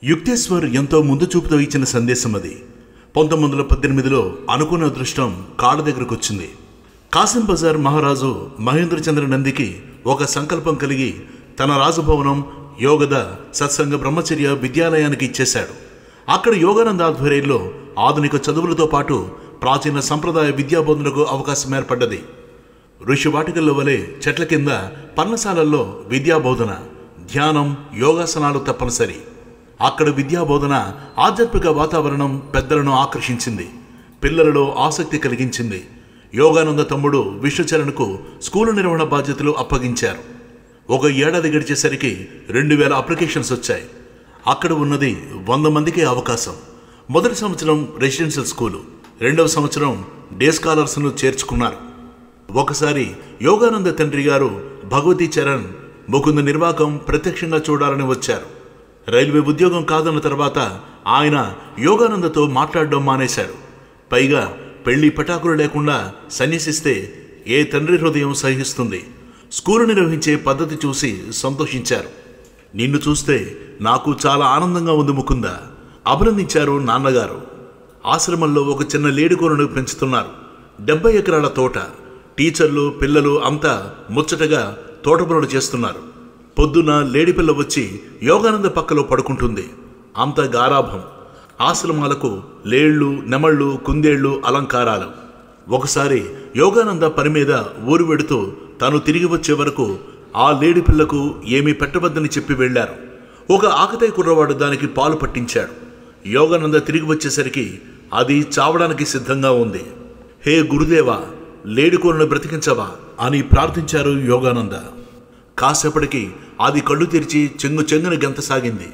యుక్తేశ్వర్ ఎంతో ముందు చూపుతో ఇచ్చిన సందేశం అది. 1918లో అనుకున్న అదృష్టం కాళ్ళ దగ్గరకు వచ్చింది. కాసిం బజార్ మహారాజు మహేంద్రచంద్ర నందికి ఒక సంకల్పం కలిగి తన రాజభవనం యోగద సత్సంగ బ్రహ్మచర్య విద్యాలయానికి ఇచ్చేశాడు. అక్కడ యోగానంద ఆధ్వర్యంలో ఆధునిక చదువులతో పాటు ప్రాచీన సంప్రదాయ విద్యాబోధనకు అవకాశం ఏర్పడ్డది. ఋషి వాటికల్లో వలె చెట్ల కింద పర్ణశాలల్లో విద్యాబోధన, ధ్యానం, యోగాసనాలు తప్పనిసరి. అక్కడ విద్యాబోధన ఆధ్యాత్మిక వాతావరణం పెద్దలను ఆకర్షించింది, పిల్లలలో ఆసక్తి కలిగించింది. యోగానంద తమ్ముడు విష్ణుచరణ్కు స్కూలు నిర్వహణ బాధ్యతలు అప్పగించారు. ఒక ఏడాది గడిచేసరికి 2000 అప్లికేషన్స్ వచ్చాయి. అక్కడ ఉన్నది 100 మందికే అవకాశం. మొదటి సంవత్సరం రెసిడెన్షియల్ స్కూలు, రెండవ సంవత్సరం డే స్కాలర్స్ను చేర్చుకున్నారు. ఒకసారి యోగానంద తండ్రి గారు భగవతీ చరణ్ ముకుంద నిర్వాకం ప్రత్యక్షంగా చూడాలని వచ్చారు. రైల్వే ఉద్యోగం కాదన్న తర్వాత ఆయన యోగానందతో మాట్లాడడం మానేశాడు. పైగా పెళ్లి పటాకులు లేకుండా సన్యసిస్తే ఏ తండ్రి హృదయం సహిస్తుంది? స్కూలు నిర్వహించే పద్ధతి చూసి సంతోషించారు. నిన్ను చూస్తే నాకు చాలా ఆనందంగా ఉంది ముకుంద, అభినందించారు నాన్నగారు. ఆశ్రమంలో ఒక చిన్న లేడికోనను పెంచుతున్నారు. 70 ఎకరాల తోట. టీచర్లు, పిల్లలు అంతా ముచ్చటగా తోట పనులు చేస్తున్నారు. పొద్దున లేడిపిల్ల వచ్చి యోగానంద పక్కలో పడుకుంటుంది. అంత గారాభం. ఆశ్రమాలకు లేళ్లు, నెమళ్ళు, కుందేళ్లు అలంకారాలు. ఒకసారి యోగానంద పని మీద ఊరు వెడుతూ తాను తిరిగి వచ్చే వరకు ఆ లేడిపిల్లకు ఏమీ పెట్టవద్దని చెప్పి వెళ్లారు. ఒక ఆకతాయి కుర్రవాడు దానికి పాలు పట్టించాడు. యోగానంద తిరిగి వచ్చేసరికి అది చావడానికి సిద్ధంగా ఉంది. హే గురుదేవా, లేడికోనను బ్రతికించవా అని ప్రార్థించారు యోగానంద. కాసేపటికి అది కళ్ళు తెరిచి చెంగున గెంతసాగింది.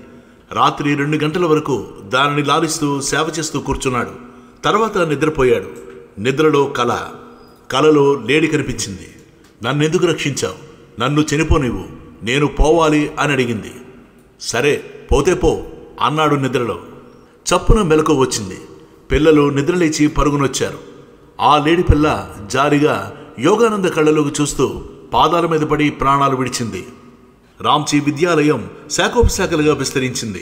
రాత్రి 2 గంటల వరకు దానిని లాలిస్తూ సేవ చేస్తూ కూర్చున్నాడు. తర్వాత నిద్రపోయాడు. నిద్రలో కలలో లేడి కనిపించింది. నన్నెందుకు రక్షించావు? నన్ను చనిపోనివ్వు, నేను పోవాలి అని అడిగింది. సరే పోతే పో అన్నాడు నిద్రలో. చప్పున మెలకు వచ్చింది. పిల్లలు నిద్రలేచి పరుగునొచ్చారు. ఆ లేడి పిల్ల జారిగా యోగానంద కళ్ళలోకి చూస్తూ పాదాల మీద పడి ప్రాణాలు విడిచింది. రాంచీ విద్యాలయం శాఖోపశాఖలుగా విస్తరించింది.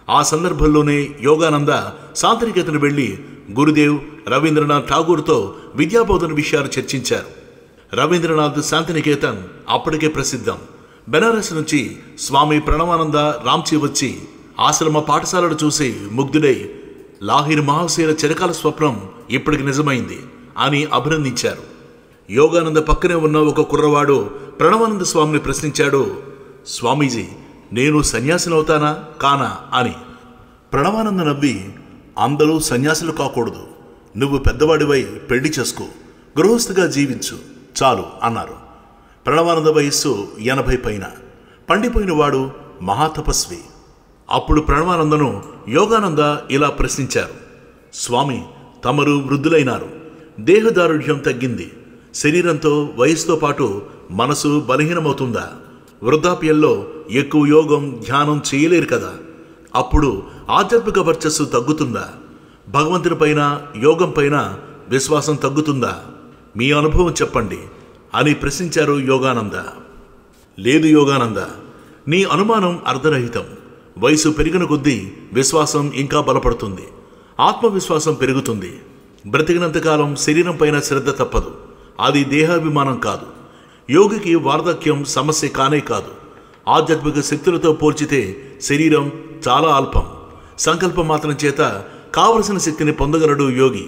ఆ సందర్భంలోనే యోగానంద శాంతినికేతన్ వెళ్లి గురుదేవ్ రవీంద్రనాథ్ ఠాగూర్తో విద్యాబోధన విషయాలు చర్చించారు. రవీంద్రనాథ్ శాంతినికేతన్ అప్పటికే ప్రసిద్ధం. బెనారస్ నుంచి స్వామి ప్రణవానంద రాంచీ వచ్చి ఆశ్రమ పాఠశాలను చూసి ముగ్ధుడై లాహిర్ మహాశయుల చిరకాల స్వప్నం ఇప్పటికి నిజమైంది అని అభినందించారు. యోగానంద పక్కనే ఉన్న ఒక కుర్రవాడు ప్రణవానంద స్వామిని ప్రశ్నించాడు, స్వామీజీ, నేను సన్యాసినవుతానా కానా అని. ప్రణవానంద నవ్వి, అందరూ సన్యాసులు కాకూడదు, నువ్వు పెద్దవాడివై పెళ్లి చేసుకో, గృహస్థుగా జీవించు చాలు అన్నారు. ప్రణవానంద వయస్సు 80 పైన. పండిపోయినవాడు, మహాతపస్వి. అప్పుడు ప్రణవానందను యోగానంద ఇలా ప్రశ్నించారు, స్వామి, తమరు వృద్ధులైనారు, దేహదారుఢ్యం తగ్గింది, శరీరంతో వయసుతో పాటు మనసు బలహీనమవుతుందా? వృద్ధాప్యంలో ఎక్కువ యోగం, ధ్యానం చేయలేరు కదా, అప్పుడు ఆధ్యాత్మిక వర్చస్సు తగ్గుతుందా? భగవంతుని పైన, యోగం పైన విశ్వాసం తగ్గుతుందా? మీ అనుభవం చెప్పండి అని ప్రశ్నించారు యోగానంద. లేదు యోగానంద, నీ అనుమానం అర్ధరహితం. వయసు పెరిగిన కొద్దీ విశ్వాసం ఇంకా బలపడుతుంది, ఆత్మవిశ్వాసం పెరుగుతుంది. బ్రతికినంతకాలం శరీరం పైన శ్రద్ధ తప్పదు. అది దేహాభిమానం కాదు. యోగికి వార్ధక్యం సమస్య కానే కాదు. ఆధ్యాత్మిక శక్తులతో పోల్చితే శరీరం చాలా అల్పం. సంకల్పం మాత్రం చేత కావలసిన శక్తిని పొందగలడు యోగి.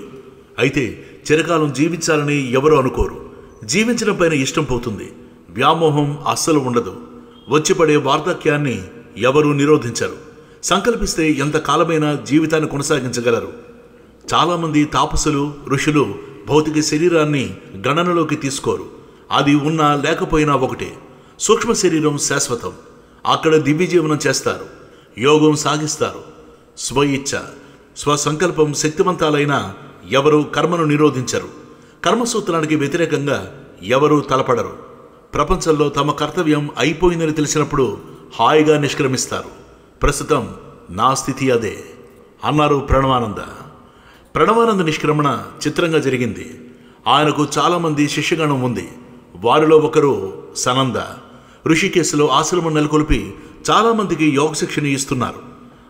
అయితే చిరకాలం జీవించాలని ఎవరూ అనుకోరు. జీవించడం పైన ఇష్టం పోతుంది. వ్యామోహం అస్సలు ఉండదు. వచ్చిపడే వార్ధక్యాన్ని ఎవరూ నిరోధించరు. సంకల్పిస్తే ఎంత కాలమైనా జీవితాన్ని కొనసాగించగలరు. చాలామంది తాపసులు, ఋషులు భౌతిక శరీరాన్ని గణనలోకి తీసుకోరు. అది ఉన్నా లేకపోయినా ఒకటే. సూక్ష్మ శరీరం శాశ్వతం. అక్కడ దివ్య జీవనం చేస్తారు, యోగం సాగిస్తారు. స్వయిచ్ఛ, స్వసంకల్పం శక్తివంతాలైన ఎవరూ కర్మను నిరోధించరు. కర్మసూత్రానికి వ్యతిరేకంగా ఎవరూ తలపడరు. ప్రపంచంలో తమ కర్తవ్యం అయిపోయిందని తెలిసినప్పుడు హాయిగా నిష్క్రమిస్తారు. ప్రస్తుతం నా స్థితి అదే అన్నారు ప్రణవానంద. ప్రణవానంద నిష్క్రమణ చిత్రంగా జరిగింది. ఆయనకు చాలామంది శిష్యగణం ఉంది. వారిలో ఒకరు సనంద. ఋషికేశ్లో ఆశ్రమం నెలకొల్పి చాలామందికి యోగ శిక్షణ ఇస్తున్నారు.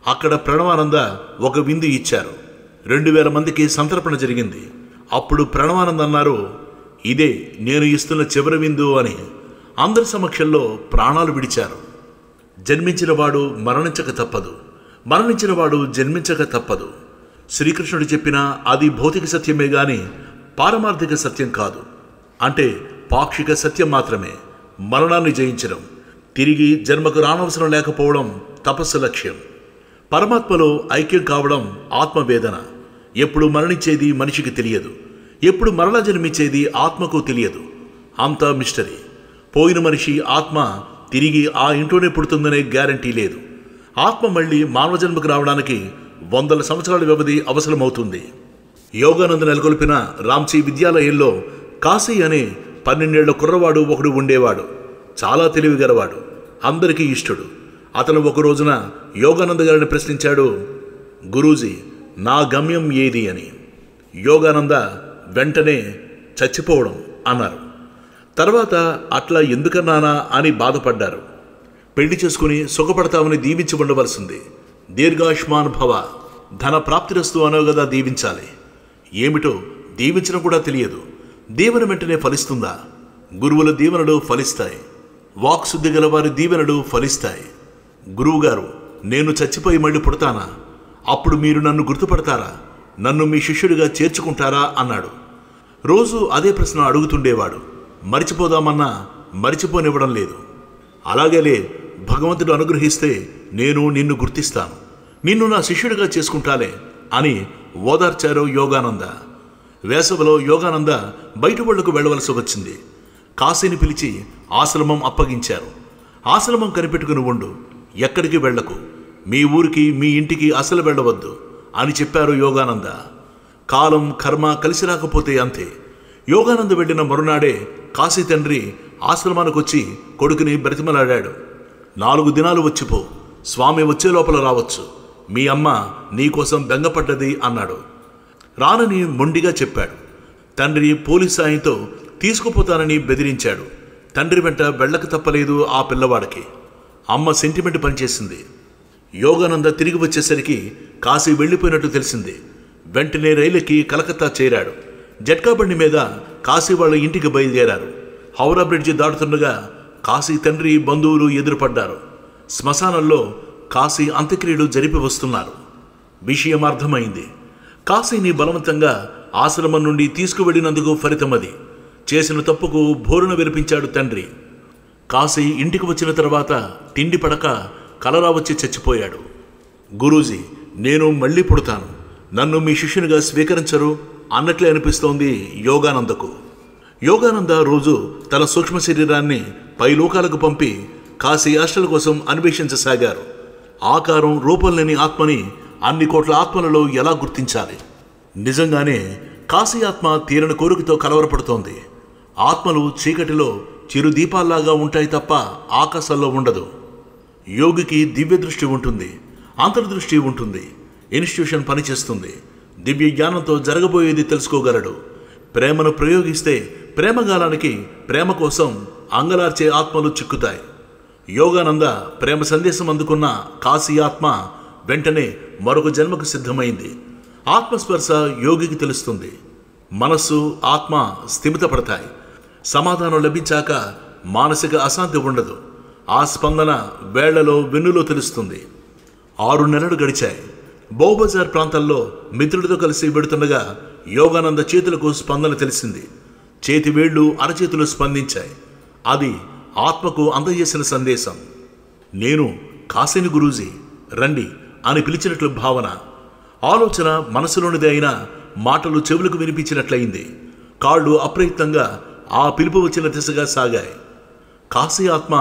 అక్కడ ప్రణవానంద ఒక విందు ఇచ్చారు. 2000 మందికి సంతర్పణ జరిగింది. అప్పుడు ప్రణవానంద అన్నారు, ఇదే నేను ఇస్తున్న చివరి విందు అని. అందరి సమక్షంలో ప్రాణాలు విడిచారు. జన్మించినవాడు మరణించక తప్పదు, మరణించినవాడు జన్మించక తప్పదు. శ్రీకృష్ణుడు చెప్పిన అది భౌతిక సత్యమే గాని పారమార్థిక సత్యం కాదు. అంటే పాక్షిక సత్యం మాత్రమే. మరణాన్ని జయించడం, తిరిగి జన్మకు రానవసరం లేకపోవడం తపస్సు లక్ష్యం. పరమాత్మలో ఐక్యం కావడం ఆత్మవేదన. ఎప్పుడు మరణించేది మనిషికి తెలియదు, ఎప్పుడు మరలా జన్మించేది ఆత్మకు తెలియదు. అంతా మిస్టరీ. పోయిన మనిషి ఆత్మ తిరిగి ఆ ఇంట్లోనే పుడుతుందనే గ్యారంటీ లేదు. ఆత్మ మళ్ళీ మానవ జన్మకు రావడానికి 100 సంవత్సరాల వ్యవధి అవసరమవుతుంది. యోగానంద నెలకొల్పిన రామ్సీ విద్యాలయంలో కాశీ అనే 12 ఏళ్ల కుర్రవాడు ఒకడు ఉండేవాడు. చాలా తెలివిగలవాడు, అందరికీ ఇష్టడు. అతను ఒక రోజున యోగానంద గారిని ప్రశ్నించాడు, గురూజీ, నా గమ్యం ఏది అని. యోగానంద వెంటనే చచ్చిపోవడం అన్నారు. తర్వాత అట్లా ఎందుకన్నానా అని బాధపడ్డారు. పెళ్లి చేసుకుని సుఖపడతామని దీవించి ఉండవలసింది. దీర్ఘాయుష్మాన్ భవ, ధన ప్రాప్తిరస్తు అనో కదా దీవించాలి. ఏమిటో దీవించడం కూడా తెలియదు. దీవెన వెంటనే ఫలిస్తుందా? గురువుల దీవెనలు ఫలిస్తాయి, వాక్శుద్ధి గలవారి దీవెనలు ఫలిస్తాయి. గురువుగారు, నేను చచ్చిపోయి మళ్ళీ పుడతానా? అప్పుడు మీరు నన్ను గుర్తుపడతారా? నన్ను మీ శిష్యుడిగా చేర్చుకుంటారా అన్నాడు. రోజు అదే ప్రశ్న అడుగుతుండేవాడు. మరిచిపోదామన్నా మరిచిపోనివ్వడం లేదు. అలాగేలే, భగవంతుడు అనుగ్రహిస్తే నేను నిన్ను గుర్తిస్తాను, నిన్ను నా శిష్యుడిగా చేసుకుంటాలే అని ఓదార్చారు యోగానంద. వేసవిలో యోగానంద బయట ఊళ్ళకు వెళ్ళవలసి వచ్చింది. కాశీని పిలిచి ఆశ్రమం అప్పగించారు. ఆశ్రమం కనిపెట్టుకుని ఉండు, ఎక్కడికి వెళ్లకు, మీ ఊరికి మీ ఇంటికి అసలు వెళ్ళవద్దు అని చెప్పారు యోగానంద. కాలం కర్మ కలిసి రాకపోతే అంతే. యోగానంద వెళ్ళిన మరునాడే కాశీ తండ్రి ఆశ్రమానికి వచ్చి కొడుకుని బ్రతిమలాడాడు. 4 దినాలు వచ్చిపో, స్వామి వచ్చే లోపల రావచ్చు, మీ అమ్మ నీకోసం బెంగపడ్డది అన్నాడు. రానని మొండిగా చెప్పాడు. తండ్రి పోలీస్ సాయంతో తీసుకుపోతానని బెదిరించాడు. తండ్రి వెంట వెళ్ళక తప్పలేదు ఆ పిల్లవాడికి. అమ్మ సెంటిమెంట్ పనిచేసింది. యోగానంద తిరిగి వచ్చేసరికి కాశీ వెళ్ళిపోయినట్టు తెలిసింది. వెంటనే రైలుకి కలకత్తా చేరాడు. జట్కా బండి మీద కాశీ వాళ్ళ ఇంటికి బయలుదేరారు. హౌరా బ్రిడ్జి దాటుతుండగా కాశీ తండ్రి బంధువులు ఎదురుపడ్డారు. శ్మశానంలో కాశీ అంత్యక్రియలు జరిపి వస్తున్నారు. విషయం అర్థమైంది. కాశీని బలవంతంగా ఆశ్రమం నుండి తీసుకువెళ్ళినందుకు ఫలితమది. చేసిన తప్పుకు భోరున వినిపించాడు తండ్రి. కాశీ ఇంటికి వచ్చిన తర్వాత తిండి పడక కలరా వచ్చి చచ్చిపోయాడు. గురూజీ, నేను మళ్ళీ పుడతాను, నన్ను మీ శిష్యునిగా స్వీకరించరు అన్నట్లే అనిపిస్తోంది యోగానందకు. యోగానంద రోజు తన సూక్ష్మ శరీరాన్ని పైలోకాలకు పంపి కాశీ ఆశల కోసం అన్వేషించసాగారు. ఆకారం రూపం లేని ఆత్మని అన్ని కోట్ల ఆత్మలలో ఎలా గుర్తించాలి? నిజంగానే కాశీ ఆత్మ తీరని కోరికతో కలవరపడుతోంది. ఆత్మలు చీకటిలో చిరు దీపాల్లాగా ఉంటాయి తప్ప ఆకాశాల్లో ఉండదు. యోగికి దివ్య దృష్టి ఉంటుంది, అంతర్దృష్టి ఉంటుంది, ఇన్స్టిట్యూషన్ పనిచేస్తుంది. దివ్య జ్ఞానంతో జరగబోయేది తెలుసుకోగలడు. ప్రేమను ప్రయోగిస్తే ప్రేమగాలానికి ప్రేమ కోసం అంగలార్చే ఆత్మలు చిక్కుతాయి. యోగానంద ప్రేమ సందేశం అందుకున్న కాశీ ఆత్మ వెంటనే మరొక జన్మకు సిద్ధమైంది. ఆత్మస్పర్శ యోగికి తెలుస్తుంది. మనస్సు ఆత్మ స్థిమితపడతాయి. సమాధానం లభించాక మానసిక అశాంతి ఉండదు. ఆ స్పందన వేళ్లలో వెన్నులో తెలుస్తుంది. 6 నెలలు గడిచాయి. బౌబజార్ ప్రాంతంలో మిత్రుడితో కలిసి వెడుతుండగా యోగానంద చేతులకు స్పందన తెలిసింది. చేతి వేళ్లు అరచేతులు స్పందించాయి. అది ఆత్మకు అందజేసిన సందేశం. నేను కాశీని గురూజీ, రండి అని పిలిచినట్లు భావన. ఆలోచన మనసులోనిది అయినా మాటలు చెవులకు వినిపించినట్లయింది. కాళ్ళు అప్రయత్నంగా ఆ పిలుపు వచ్చిన దిశగా సాగాయి. కాశీ ఆత్మ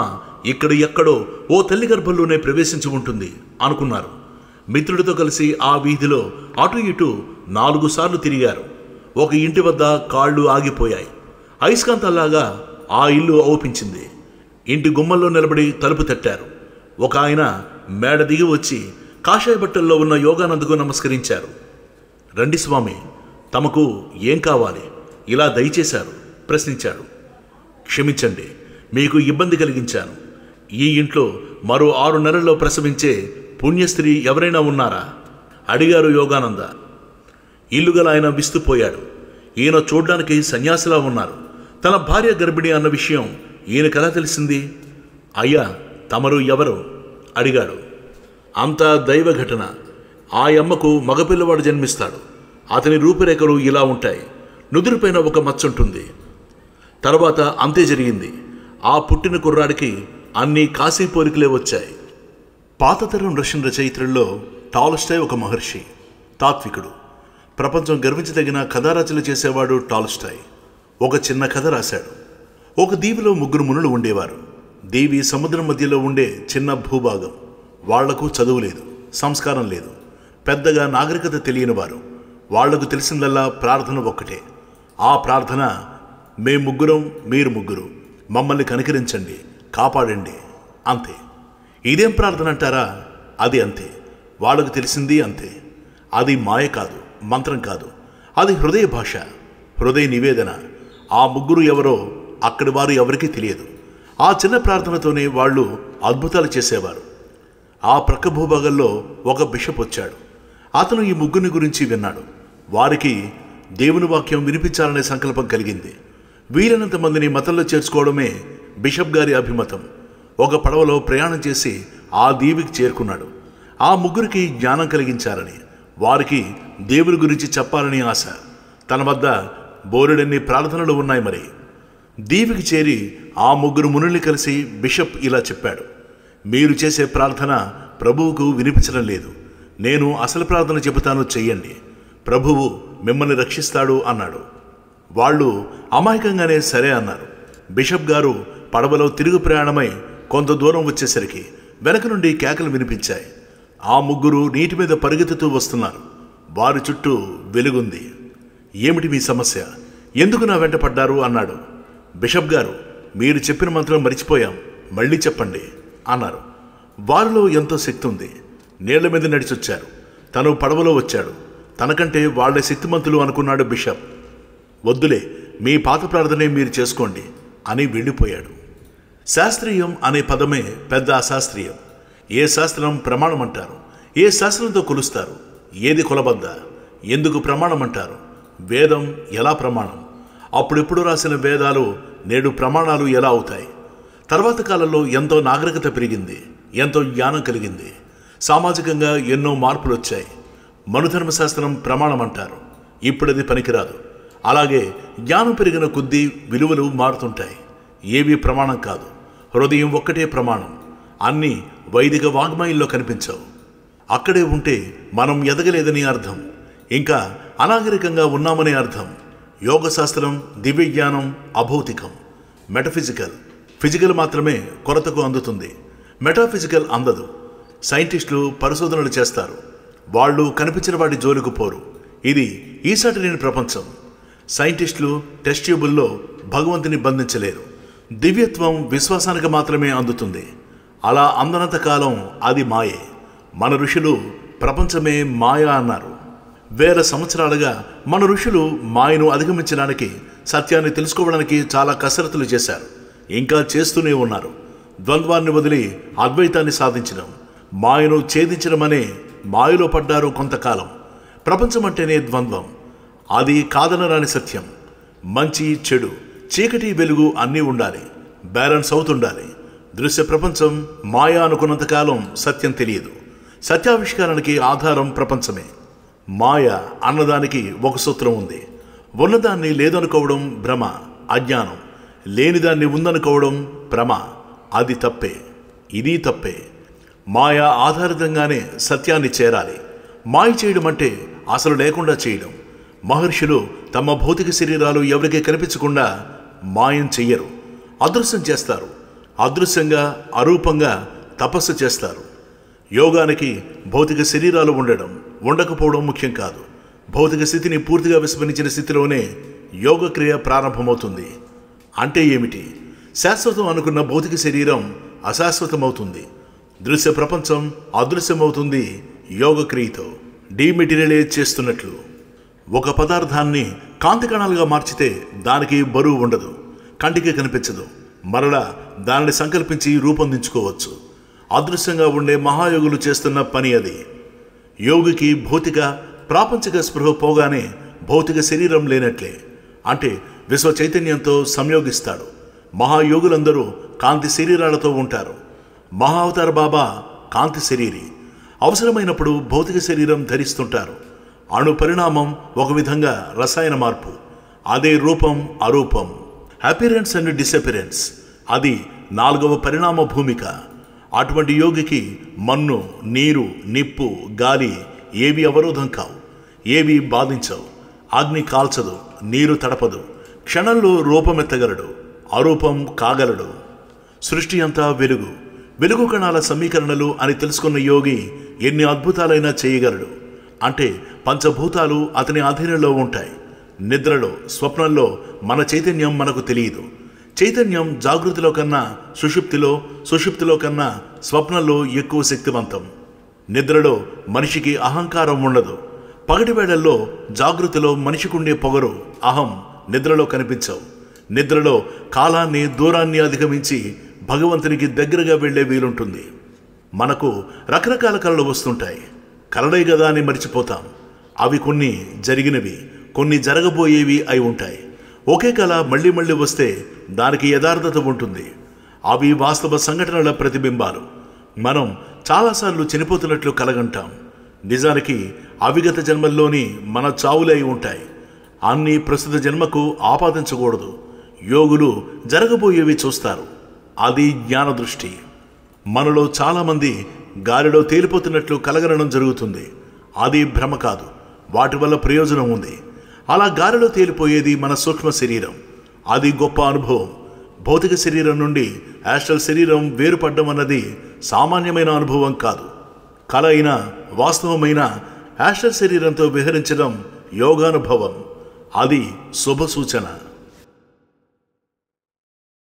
ఇక్కడ ఎక్కడో ఓ తల్లి గర్భంలోనే ప్రవేశించి ఉంటుంది అనుకున్నారు. మిత్రుడితో కలిసి ఆ వీధిలో అటు ఇటు 4 సార్లు తిరిగారు. ఒక ఇంటి వద్ద కాళ్ళు ఆగిపోయాయి. అయస్కాంతాల్లాగా ఆ ఇల్లు ఔపించింది. ఇంటి గుమ్మల్లో నిలబడి తలుపు తట్టారు. ఒక ఆయన మేడ దిగి వచ్చి కాషాయ బట్టల్లో ఉన్న యోగానందకు నమస్కరించారు. రండి స్వామి, తమకు ఏం కావాలి? ఇలా దయచేశారు ప్రశ్నించాడు. క్షమించండి, మీకు ఇబ్బంది కలిగించాను. ఈ ఇంట్లో మరో 6 నెలల్లో ప్రసవించే పుణ్యస్త్రీ ఎవరైనా ఉన్నారా అడిగారు యోగానంద. ఇల్లుగల ఆయన విస్తుపోయాడు. ఈయన చూడ్డానికి సన్యాసిలా ఉన్నారు. తన భార్య గర్భిణి అన్న విషయం ఈయనకెలా తెలిసింది? అయ్యా, తమరు ఎవరు అడిగాడు. అంతా దైవ ఘటన. ఆ అమ్మకు మగపిల్లవాడు జన్మిస్తాడు. అతని రూపురేఖలు ఇలా ఉంటాయి. నుదురుపైన ఒక మచ్చుంటుంది. తర్వాత అంతే జరిగింది. ఆ పుట్టిన కుర్రాడికి అన్ని కాశీ పోలికలే వచ్చాయి. పాతతరం రష్యన్ రచయిత్రుల్లో టాల్స్టాయ్ ఒక మహర్షి, తాత్వికుడు. ప్రపంచం గర్వించదగిన కథారచనలు చేసేవాడు టాల్స్టాయ్. ఒక చిన్న కథ రాశాడు. ఒక దీవిలో 3 మునులు ఉండేవారు. దీవి సముద్రం మధ్యలో ఉండే చిన్న భూభాగం. వాళ్లకు చదువు లేదు, సంస్కారం లేదు, పెద్దగా నాగరికత తెలియని వారు. వాళ్లకు తెలిసిందల్లా ప్రార్థన ఒక్కటే. ఆ ప్రార్థన, మేం 3, మీరు 3, మమ్మల్ని కనికరించండి, కాపాడండి, అంతే. ఇదేం ప్రార్థన అంటారా? అది అంతే. వాళ్ళకు తెలిసింది అంతే. అది మాయ కాదు, మంత్రం కాదు. అది హృదయ భాష, హృదయ నివేదన. ఆ 3 ఎవరో అక్కడి వారు ఎవరికీ తెలియదు. ఆ చిన్న ప్రార్థనతోనే వాళ్ళు అద్భుతాలు చేసేవారు. ఆ ప్రక్క భూభాగంలో ఒక బిషప్ వచ్చాడు. అతను ఈ 3 గురించి విన్నాడు. వారికి దేవుని వాక్యం వినిపించాలనే సంకల్పం కలిగింది. వీలైనంత మందిని మతంలో చేర్చుకోవడమే బిషప్ గారి అభిమతం. ఒక పడవలో ప్రయాణం చేసి ఆ దీవికి చేరుకున్నాడు. ఆ 3కి జ్ఞానం కలిగించాలని, వారికి దేవుని గురించి చెప్పాలని ఆశ. తన వద్ద బోలెడన్ని ప్రార్థనలు ఉన్నాయి. మరి దీవికి చేరి ఆ 3 మునుల్ని కలిసి బిషప్ ఇలా చెప్పాడు. మీరు చేసే ప్రార్థన ప్రభువుకు వినిపించడం లేదు. నేను అసలు ప్రార్థన చెబుతాను, చెయ్యండి. ప్రభువు మిమ్మల్ని రక్షిస్తాడు అన్నాడు. వాళ్ళు అమాయకంగానే సరే అన్నారు. బిషప్ గారు పడవలో తిరుగు ప్రయాణమై కొంత దూరం వచ్చేసరికి వెనక నుండి కేకలు వినిపించాయి. ఆ 3 నీటి మీద పరిగెత్తుతూ వస్తున్నారు. వారి చుట్టూ వెలుగుంది. ఏమిటి మీ సమస్య? ఎందుకు నా వెంట పడ్డారు అన్నాడు. బిషప్ గారు, మీరు చెప్పిన మంత్రం మరిచిపోయాం, మళ్ళీ చెప్పండి అన్నారు. వారిలో ఎంతో శక్తి ఉంది. నీళ్ల మీద నడిచొచ్చారు. తను పడవలో వచ్చాడు. తనకంటే వాళ్లే శక్తిమంతులు అనుకున్నాడు బిషప్. వద్దులే, మీ పాత ప్రార్థనే మీరు చేసుకోండి అని వెళ్ళిపోయాడు. శాస్త్రీయం అనే పదమే పెద్ద అశాస్త్రీయం. ఏ శాస్త్రం ప్రమాణం అంటారు? ఏ శాస్త్రంతో కొలుస్తారు? ఏది కొలబద్ద? ఎందుకు ప్రమాణం అంటారు? వేదం ఎలా ప్రమాణం? అప్పుడెప్పుడు రాసిన వేదాలు నేడు ప్రమాణాలు ఎలా అవుతాయి? తర్వాత కాలంలో ఎంతో నాగరికత పెరిగింది, ఎంతో జ్ఞానం కలిగింది. సామాజికంగా ఎన్నో మార్పులు వచ్చాయి. మనుధర్మశాస్త్రం ప్రమాణం అంటారు. ఇప్పుడది పనికిరాదు. అలాగే జ్ఞానం పెరిగిన కొద్దీ విలువలు మారుతుంటాయి. ఏవి ప్రమాణం కాదు. హృదయం ఒక్కటే ప్రమాణం. అన్నీ వైదిక వాగ్మయంలో కనిపించవు. అక్కడే ఉంటే మనం ఎదగలేదని అర్థం. ఇంకా అనాగరికంగా ఉన్నామనే అర్థం. యోగశాస్త్రం, దివ్య జ్ఞానం అభౌతికం, మెటఫిజికల్. ఫిజికల్ మాత్రమే కొరతకు అందుతుంది, మెటాఫిజికల్ అందదు. సైంటిస్టులు పరిశోధనలు చేస్తారు. వాళ్ళు కనిపించిన వాటి జోలికి పోరు. ఇది ఈసాటి లేని ప్రపంచం. సైంటిస్టులు టెస్ట్ ట్యూబుల్లో భగవంతుని బంధించలేరు. దివ్యత్వం విశ్వాసానికి మాత్రమే అందుతుంది. అలా అందనంత కాలం అది మాయే. మన ఋషులు ప్రపంచమే మాయ అన్నారు. వేల సంవత్సరాలుగా మన ఋషులు మాయను అధిగమించడానికి, సత్యాన్ని తెలుసుకోవడానికి చాలా కసరత్తులు చేశారు. ఇంకా చేస్తూనే ఉన్నారు. ద్వంద్వాన్ని వదిలి అద్వైతాన్ని సాధించడం, మాయను ఛేదించడమనే మాయలో పడ్డారు కొంతకాలం. ప్రపంచం అంటేనే ద్వంద్వం. అది కాదనరాని సత్యం. మంచి చెడు, చీకటి వెలుగు అన్నీ ఉండాలి. బ్యాలెన్స్ అవుతుండాలి. దృశ్య ప్రపంచం మాయ అనుకున్నంతకాలం సత్యం తెలియదు. సత్యావిష్కారానికి ఆధారం ప్రపంచమే. మాయ అన్నదానికి ఒక సూత్రం ఉంది. ఉన్నదాన్ని లేదనుకోవడం భ్రమ, అజ్ఞానం. లేనిదాన్ని ఉందనుకోవడం భ్రమ, అది తప్పే. ఇది తప్పే. మాయ ఆధారితంగానే సత్యాన్ని చేరాలి. మాయ చేయడం అంటే అసలు లేకుండా చేయడం. మహర్షులు తమ భౌతిక శరీరాలు ఎవరికీ కనిపించకుండా మాయం చెయ్యరు. అదృశ్యం చేస్తారు. అదృశ్యంగా, అరూపంగా తపస్సు చేస్తారు. యోగానికి భౌతిక శరీరాలు ఉండడం, ఉండకపోవడం ముఖ్యం కాదు. భౌతిక స్థితిని పూర్తిగా విస్మరించిన స్థితిలోనే యోగక్రియ ప్రారంభమవుతుంది. అంటే ఏమిటి? శాశ్వతం అనుకున్న భౌతిక శరీరం అశాశ్వతమవుతుంది. దృశ్య ప్రపంచం అదృశ్యమవుతుంది యోగక్రియతో. డీమెటీరియలైజ్ చేస్తున్నట్లు. ఒక పదార్థాన్ని కాంతి కణాలుగా మార్చితే దానికి బరువు ఉండదు, కంటికి కనిపించదు. మరలా దానిని సంకల్పించి రూపొందించుకోవచ్చు. అదృశ్యంగా ఉండే మహాయోగులు చేస్తున్న పని అది. యోగికి భౌతిక ప్రాపంచిక స్పృహ పోగానే భౌతిక శరీరం లేనట్లే, అంటే విశ్వ చైతన్యంతో సంయోగిస్తాడు. మహాయోగులందరూ కాంతి శరీరాలతో ఉంటారు. మహావతార బాబా కాంతి శరీరి. అవసరమైనప్పుడు భౌతిక శరీరం ధరిస్తుంటారు. అణు పరిణామం ఒక విధంగా రసాయన మార్పు, అదే రూపం అరూపం. అపిరెన్స్ అండ్ డిసపిరెన్స్, అది 4వ పరిణామ భూమిక. అటువంటి యోగికి మన్ను, నీరు, నిప్పు, గాలి ఏవి అవరోధం కావు, ఏవి బాధించవు. అగ్ని కాల్చదు, నీరు తడపదు. క్షణంలో రూపమెత్తగలడు, అరూపం కాగలడు. సృష్టి అంతా వెలుగు, వెలుగు కణాల సమీకరణలు అని తెలుసుకున్న యోగి ఎన్ని అద్భుతాలైనా చేయగలడు. అంటే పంచభూతాలు అతని అధీనంలో ఉంటాయి. నిద్రలో, స్వప్నంలో మన చైతన్యం మనకు తెలియదు. చైతన్యం జాగృతిలో కన్నా సుషుప్తిలో, సుషుప్తిలో కన్నా స్వప్నంలో ఎక్కువ శక్తివంతం. నిద్రలో మనిషికి అహంకారం ఉండదు. పగటి వేళల్లో జాగృతిలో మనిషికుండే పొగరు, అహం నిద్రలో కనిపించవు. నిద్రలో కాలాన్ని, దూరాన్ని అధిగమించి భగవంతునికి దగ్గరగా వెళ్లే వీలుంటుంది. మనకు రకరకాల కళలు వస్తుంటాయి. కలలే కదా అని మర్చిపోతాం. అవి కొన్ని జరిగినవి, కొన్ని జరగబోయేవి అయి ఉంటాయి. ఒకే కళ మళ్ళీ మళ్ళీ వస్తే దానికి యథార్థత ఉంటుంది. అవి వాస్తవ సంఘటనల ప్రతిబింబాలు. మనం చాలాసార్లు చనిపోతున్నట్లు కలగంటాం. నిజానికి అవిగత జన్మల్లోని మన చావులై ఉంటాయి. అన్నీ ప్రస్తుత జన్మకు ఆపాదించకూడదు. యోగులు జరగబోయేవి చూస్తారు. అది జ్ఞాన దృష్టి. మనలో చాలామంది గాలిలో తేలిపోతున్నట్లు కలగనడం జరుగుతుంది. అది భ్రమ కాదు, వాటి వల్ల ప్రయోజనం ఉంది. అలా గాలిలో తేలిపోయేది మన సూక్ష్మ శరీరం. అది గొప్ప అనుభవం. భౌతిక శరీరం నుండి యాస్ట్రల్ శరీరం వేరుపడ్డం అన్నది సామాన్యమైన అనుభవం కాదు. కల అయిన వాస్తవమైన యాస్ట్రల్ శరీరంతో విహరించడం యోగానుభవం. అది శుభ సూచన.